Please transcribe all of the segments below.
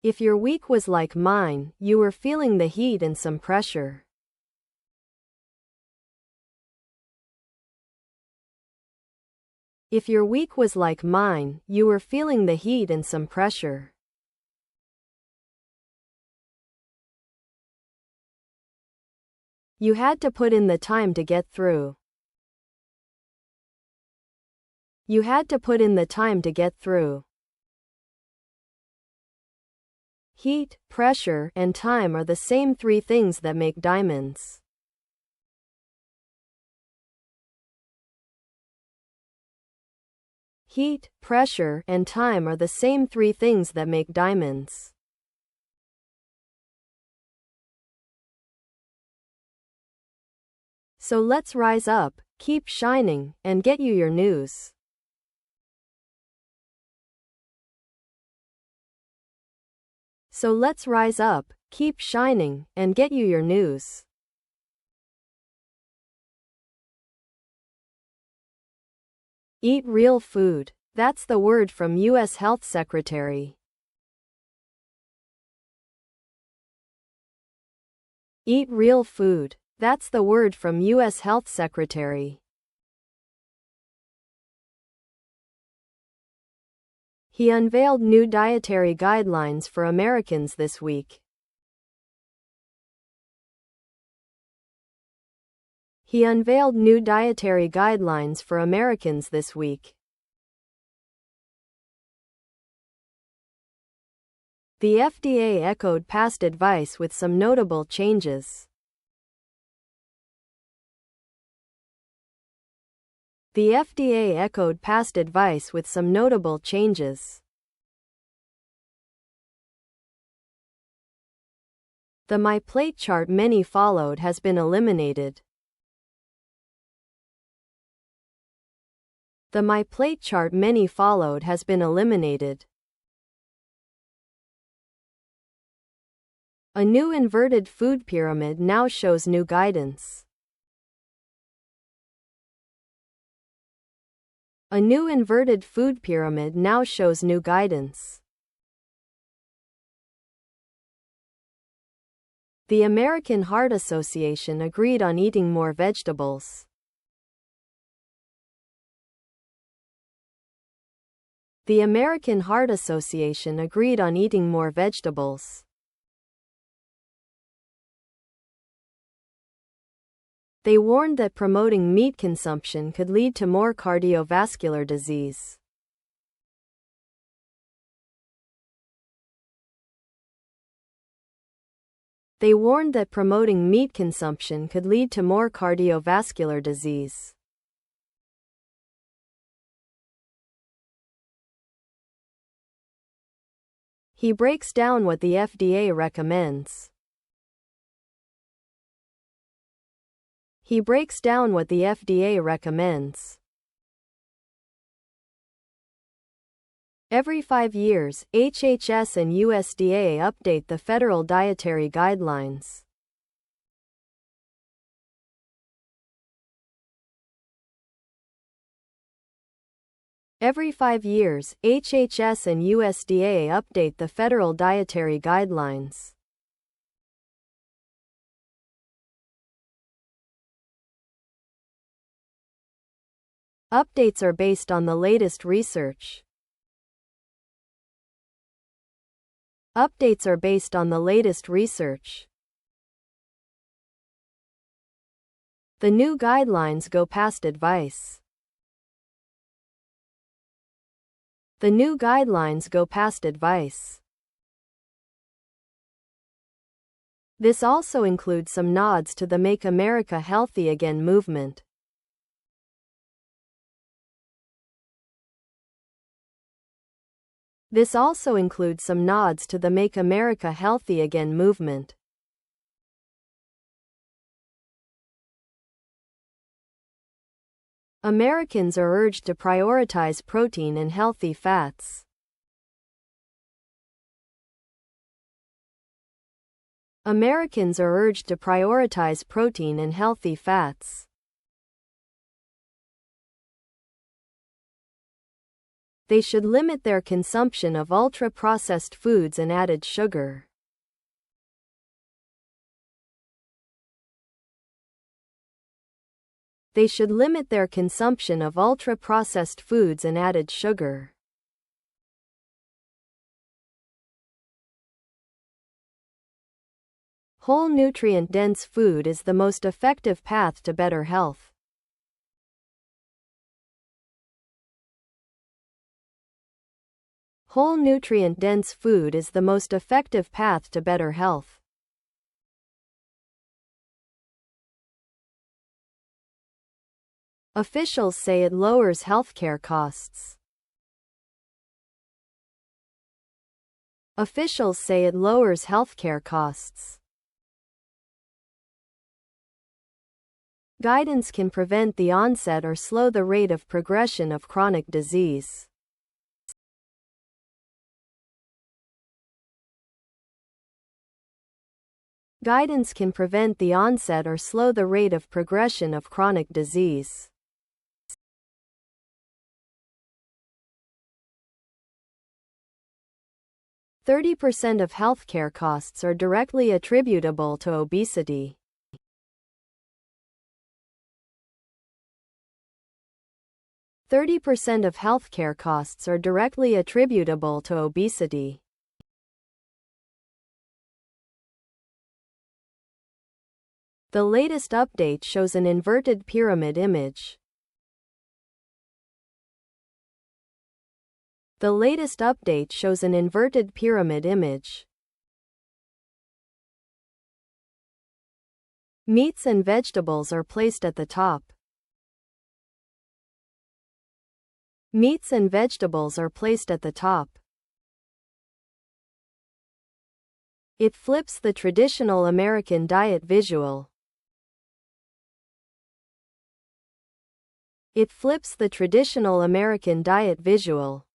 If your week was like mine, you were feeling the heat and some pressure. If your week was like mine, you were feeling the heat and some pressure. You had to put in the time to get through. You had to put in the time to get through. Heat, pressure, and time are the same three things that make diamonds. Heat, pressure, and time are the same three things that make diamonds. So let's rise up, keep shining, and get you your news. So let's rise up, keep shining, and get you your news. Eat real food. That's the word from U.S. Health Secretary. Eat real food. That's the word from U.S. Health Secretary. He unveiled new dietary guidelines for Americans this week. He unveiled new dietary guidelines for Americans this week. The FDA echoed past advice with some notable changes. The FDA echoed past advice with some notable changes. The My Plate chart many followed has been eliminated. The My Plate chart many followed has been eliminated. A new inverted food pyramid now shows new guidance. A new inverted food pyramid now shows new guidance. The American Heart Association agreed on eating more vegetables. The American Heart Association agreed on eating more vegetables. They warned that promoting meat consumption could lead to more cardiovascular disease. They warned that promoting meat consumption could lead to more cardiovascular disease. He breaks down what the FDA recommends. He breaks down what the FDA recommends. Every 5 years, HHS and USDA update the federal dietary guidelines. Every 5 years, HHS and USDA update the federal dietary guidelines. Updates are based on the latest research. Updates are based on the latest research. The new guidelines go past advice. The new guidelines go past advice. This also includes some nods to the Make America Healthy Again movement. This also includes some nods to the Make America Healthy Again movement. Americans are urged to prioritize protein and healthy fats. Americans are urged to prioritize protein and healthy fats. They should limit their consumption of ultra-processed foods and added sugar. They should limit their consumption of ultra-processed foods and added sugar. Whole nutrient-dense food is the most effective path to better health. Whole nutrient-dense food is the most effective path to better health. Officials say it lowers healthcare costs. Officials say it lowers healthcare costs. Guidance can prevent the onset or slow the rate of progression of chronic disease. Guidance can prevent the onset or slow the rate of progression of chronic disease. %30 of healthcare costs are directly attributable to obesity. %30 of healthcare costs are directly attributable to obesity. The latest update shows an inverted pyramid image. The latest update shows an inverted pyramid image. Meats and vegetables are placed at the top. Meats and vegetables are placed at the top. It flips the traditional American diet visual. It flips the traditional American diet visual.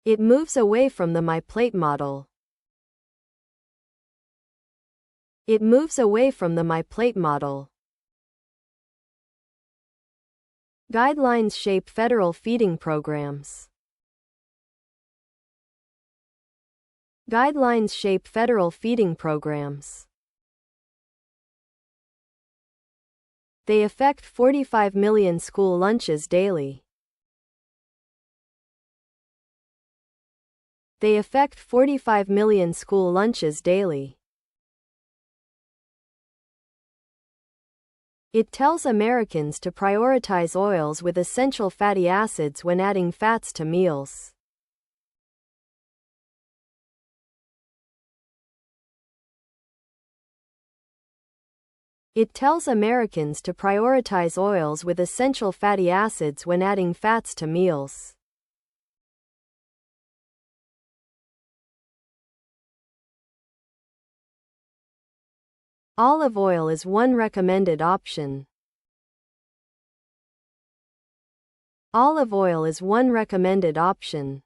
It moves away from the My Plate model. It moves away from the My Plate model. Guidelines shape federal feeding programs. Guidelines shape federal feeding programs. They affect 45 million school lunches daily. They affect 45 million school lunches daily. It tells Americans to prioritize oils with essential fatty acids when adding fats to meals. It tells Americans to prioritize oils with essential fatty acids when adding fats to meals. Olive oil is one recommended option. Olive oil is one recommended option.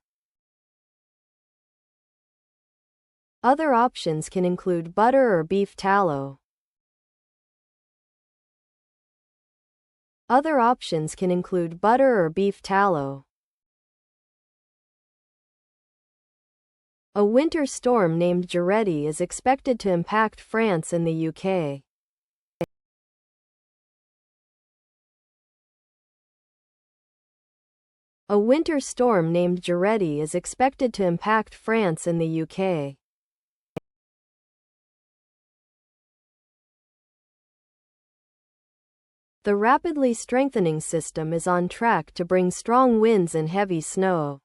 Other options can include butter or beef tallow. Other options can include butter or beef tallow. A winter storm named Giretti is expected to impact France and the UK. A winter storm named Giretti is expected to impact France and the UK. The rapidly strengthening system is on track to bring strong winds and heavy snow.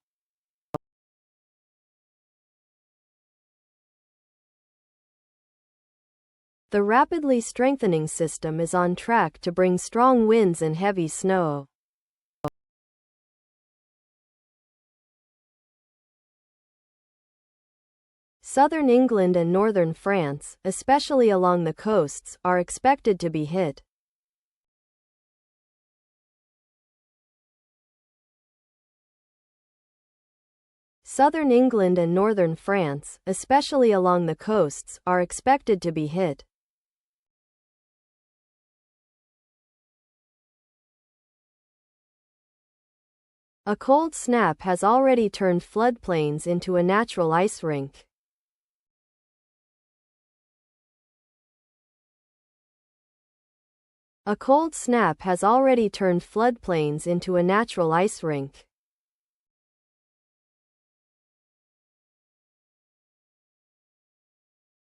The rapidly strengthening system is on track to bring strong winds and heavy snow. Southern England and northern France, especially along the coasts, are expected to be hit. Southern England and northern France, especially along the coasts, are expected to be hit. A cold snap has already turned floodplains into a natural ice rink. A cold snap has already turned floodplains into a natural ice rink.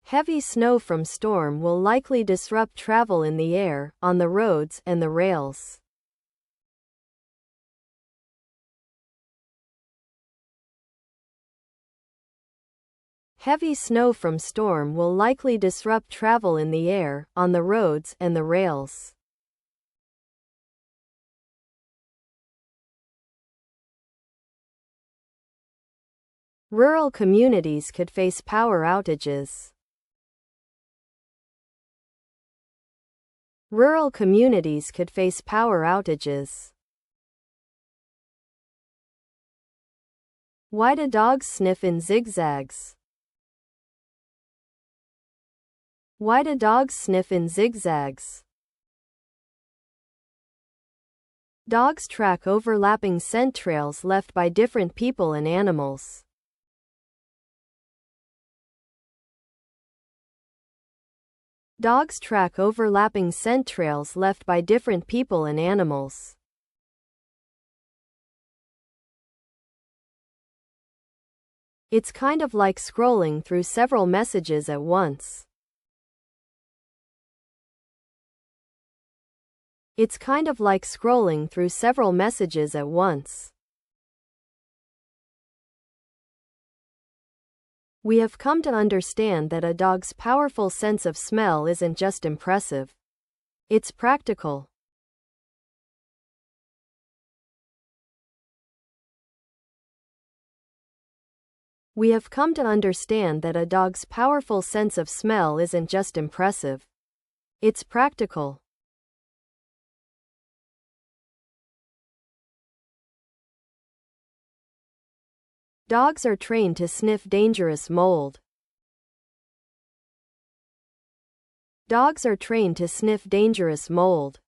Heavy snow from storm will likely disrupt travel in the air, on the roads, and the rails. Heavy snow from storm will likely disrupt travel in the air, on the roads, and the rails. Rural communities could face power outages. Rural communities could face power outages. Why do dogs sniff in zigzags? Why do dogs sniff in zigzags? Dogs track overlapping scent trails left by different people and animals. Dogs track overlapping scent trails left by different people and animals. It's kind of like scrolling through several messages at once. It's kind of like scrolling through several messages at once. We have come to understand that a dog's powerful sense of smell isn't just impressive. It's practical. We have come to understand that a dog's powerful sense of smell isn't just impressive. It's practical. Dogs are trained to sniff dangerous mold. Dogs are trained to sniff dangerous mold.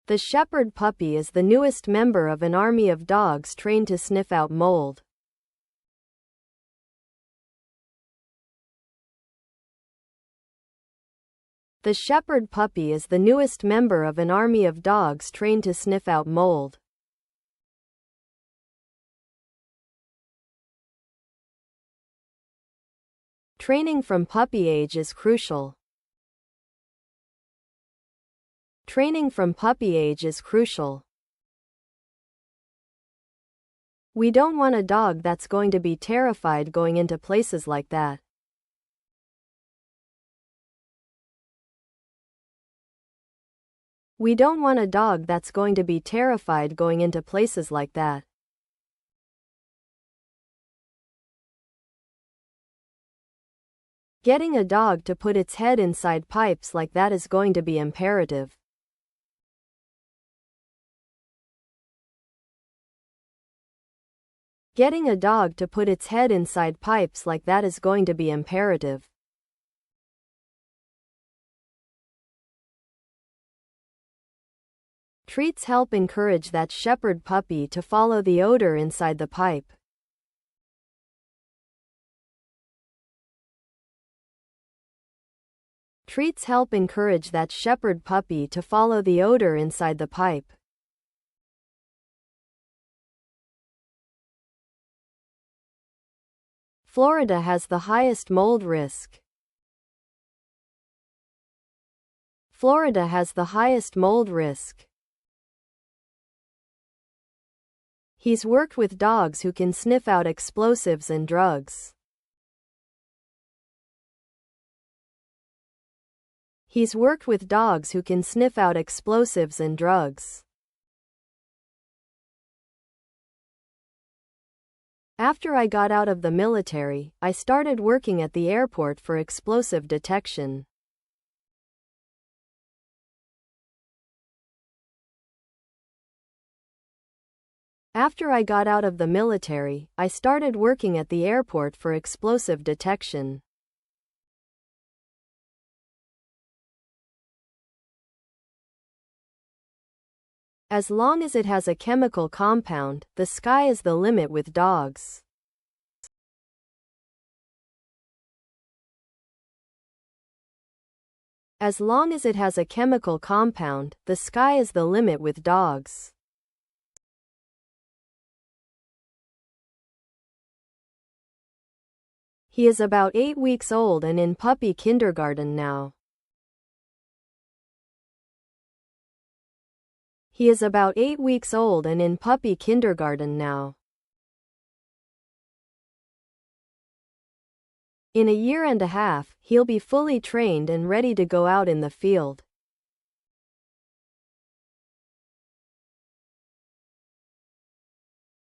The shepherd puppy is the newest member of an army of dogs trained to sniff out mold. The shepherd puppy is the newest member of an army of dogs trained to sniff out mold. Training from puppy age is crucial. Training from puppy age is crucial. We don't want a dog that's going to be terrified going into places like that. We don't want a dog that's going to be terrified going into places like that. Getting a dog to put its head inside pipes like that is going to be imperative. Getting a dog to put its head inside pipes like that is going to be imperative. Treats help encourage that shepherd puppy to follow the odor inside the pipe. Treats help encourage that shepherd puppy to follow the odor inside the pipe. Florida has the highest mold risk. Florida has the highest mold risk. He's worked with dogs who can sniff out explosives and drugs. He's worked with dogs who can sniff out explosives and drugs. After I got out of the military, I started working at the airport for explosive detection. After I got out of the military, I started working at the airport for explosive detection. As long as it has a chemical compound, the sky is the limit with dogs. As long as it has a chemical compound, the sky is the limit with dogs. He is about 8 weeks old and in puppy kindergarten now. He is about 8 weeks old and in puppy kindergarten now. In a year and a half, he'll be fully trained and ready to go out in the field.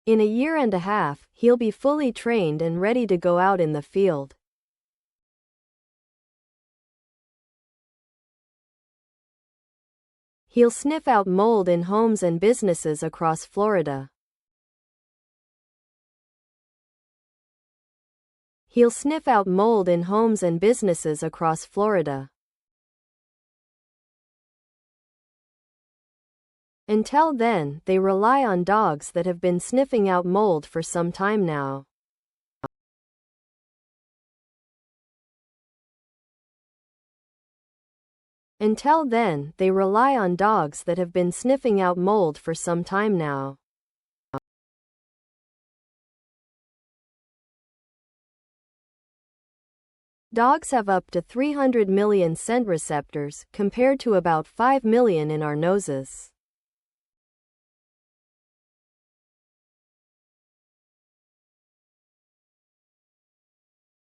In a year and a half, he'll be fully trained and ready to go out in the field. He'll sniff out mold in homes and businesses across Florida. He'll sniff out mold in homes and businesses across Florida. Until then, they rely on dogs that have been sniffing out mold for some time now. Until then, they rely on dogs that have been sniffing out mold for some time now. Dogs have up to 300 million scent receptors, compared to about 5 million in our noses.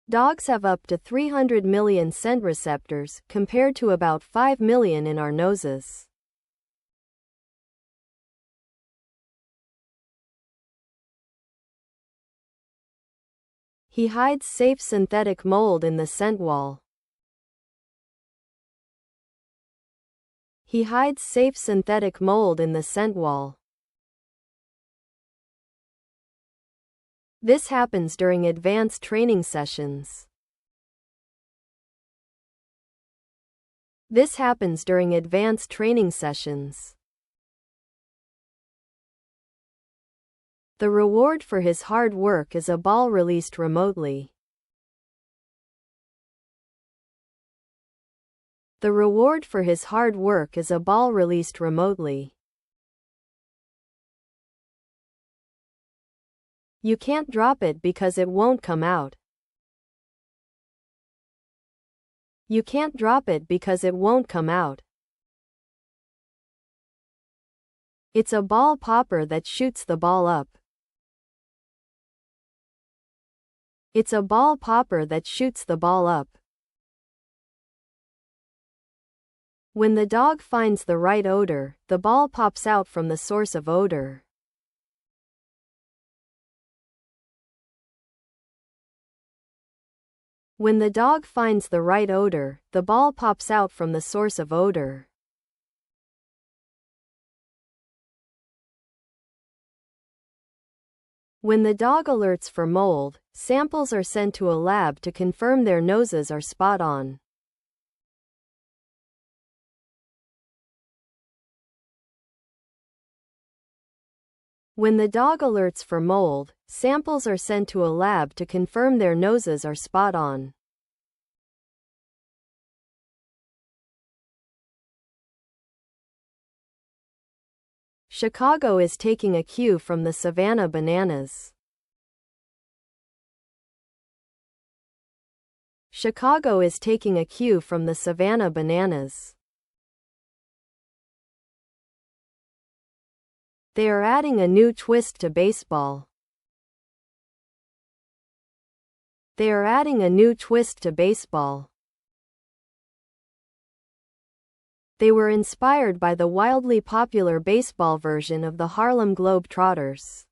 Dogs have up to 300 million scent receptors, compared to about 5 million in our noses. He hides safe synthetic mold in the scent wall. He hides safe synthetic mold in the scent wall. This happens during advanced training sessions. This happens during advanced training sessions. The reward for his hard work is a ball released remotely. The reward for his hard work is a ball released remotely. You can't drop it because it won't come out. You can't drop it because it won't come out. It's a ball popper that shoots the ball up. It's a ball popper that shoots the ball up. When the dog finds the right odor, the ball pops out from the source of odor. When the dog finds the right odor, the ball pops out from the source of odor. When the dog alerts for mold, samples are sent to a lab to confirm their noses are spot on. When the dog alerts for mold, samples are sent to a lab to confirm their noses are spot on. Chicago is taking a cue from the Savannah bananas. Chicago is taking a cue from the Savannah bananas. They are adding a new twist to baseball. They are adding a new twist to baseball. They were inspired by the wildly popular baseball version of the Harlem Globetrotters.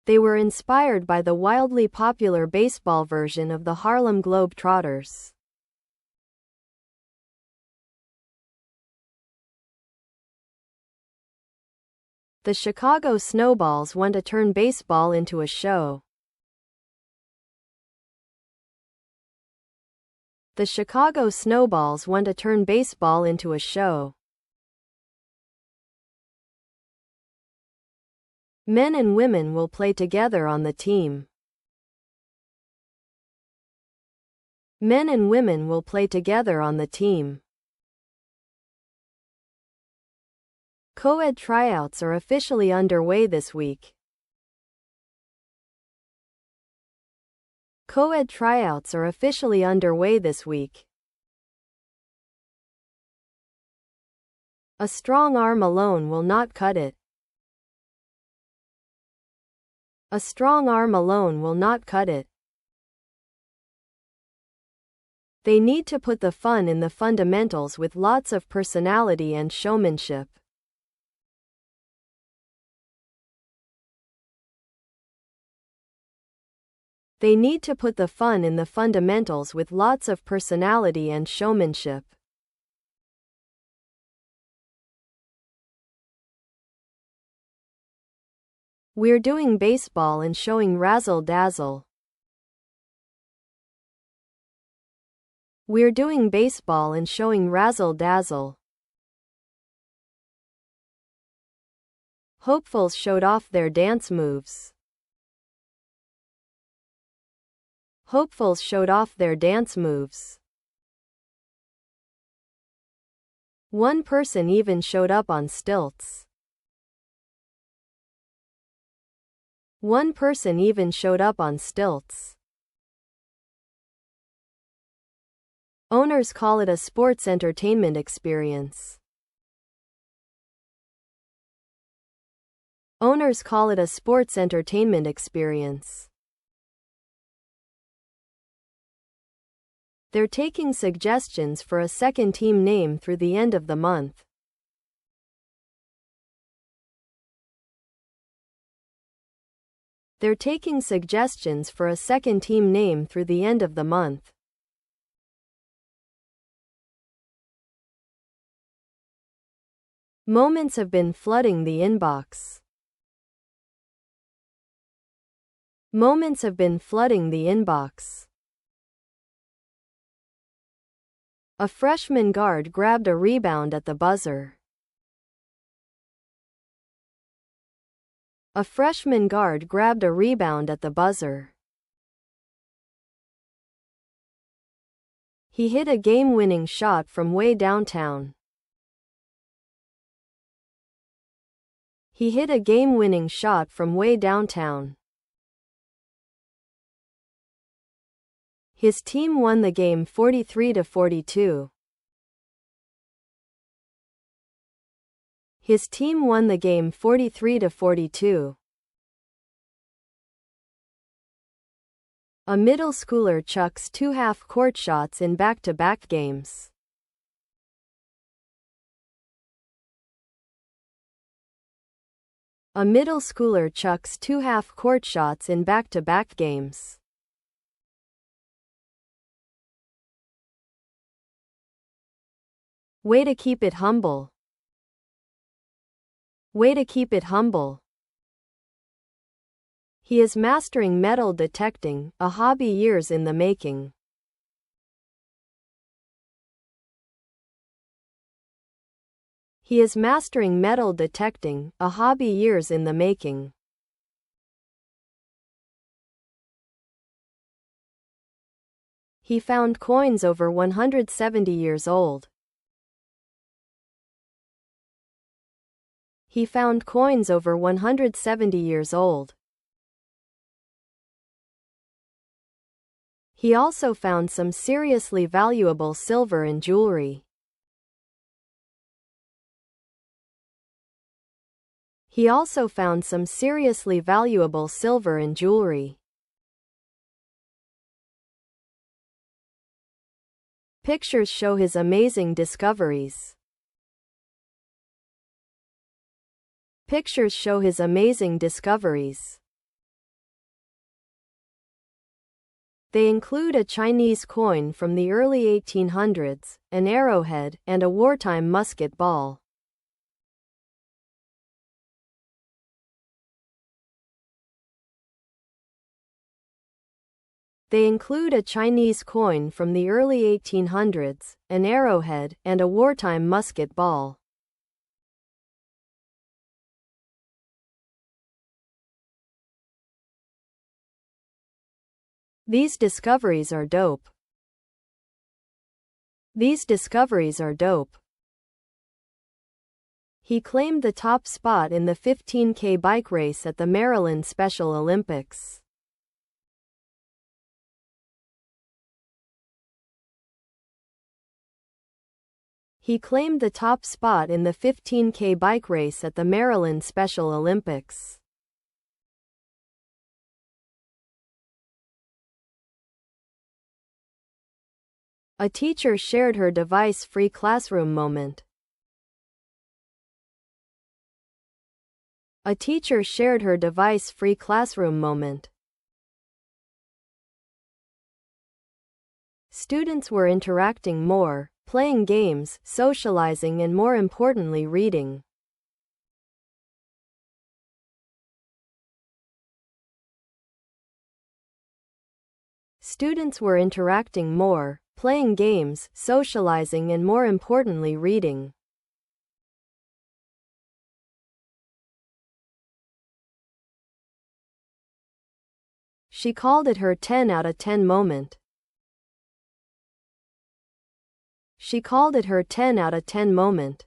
They were inspired by the wildly popular baseball version of the Harlem Globetrotters. The Chicago Snowballs want to turn baseball into a show. The Chicago Snowballs want to turn baseball into a show. Men and women will play together on the team. Men and women will play together on the team. Co-ed tryouts are officially underway this week. Co-ed tryouts are officially underway this week. A strong arm alone will not cut it. A strong arm alone will not cut it. They need to put the fun in the fundamentals with lots of personality and showmanship. They need to put the fun in the fundamentals with lots of personality and showmanship. We're doing baseball and showing razzle-dazzle. We're doing baseball and showing razzle-dazzle. Hopefuls showed off their dance moves. Hopefuls showed off their dance moves. One person even showed up on stilts. One person even showed up on stilts. Owners call it a sports entertainment experience. Owners call it a sports entertainment experience. They're taking suggestions for a second team name through the end of the month. They're taking suggestions for a second team name through the end of the month. Moments have been flooding the inbox. Moments have been flooding the inbox. A freshman guard grabbed a rebound at the buzzer. A freshman guard grabbed a rebound at the buzzer. He hit a game-winning shot from way downtown. He hit a game-winning shot from way downtown. His team won the game 43-42. His team won the game 43-42. A middle schooler chucks 2 half-court shots in back-to-back games. A middle schooler chucks 2 half-court shots in back-to-back games. Way to keep it humble. Way to keep it humble. He is mastering metal detecting, a hobby years in the making. He is mastering metal detecting, a hobby years in the making. He found coins over 170 years old. He found coins over 170 years old. He also found some seriously valuable silver and jewelry. He also found some seriously valuable silver and jewelry. Pictures show his amazing discoveries. Pictures show his amazing discoveries. They include a Chinese coin from the early 1800s, an arrowhead, and a wartime musket ball. They include a Chinese coin from the early 1800s, an arrowhead, and a wartime musket ball. These discoveries are dope. These discoveries are dope. He claimed the top spot in the 15K bike race at the Maryland Special Olympics. He claimed the top spot in the 15K bike race at the Maryland Special Olympics. A teacher shared her device-free classroom moment. A teacher shared her device-free classroom moment. Students were interacting more, playing games, socializing, and more importantly, reading. Students were interacting more, playing games, socializing, and more importantly, reading. She called it her 10 out of 10 moment. She called it her 10 out of 10 moment.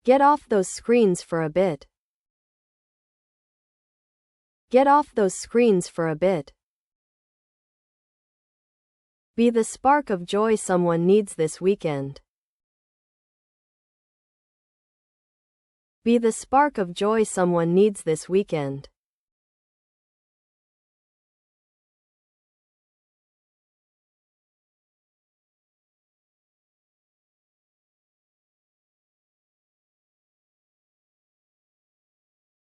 Get off those screens for a bit. Get off those screens for a bit. Be the spark of joy someone needs this weekend. Be the spark of joy someone needs this weekend.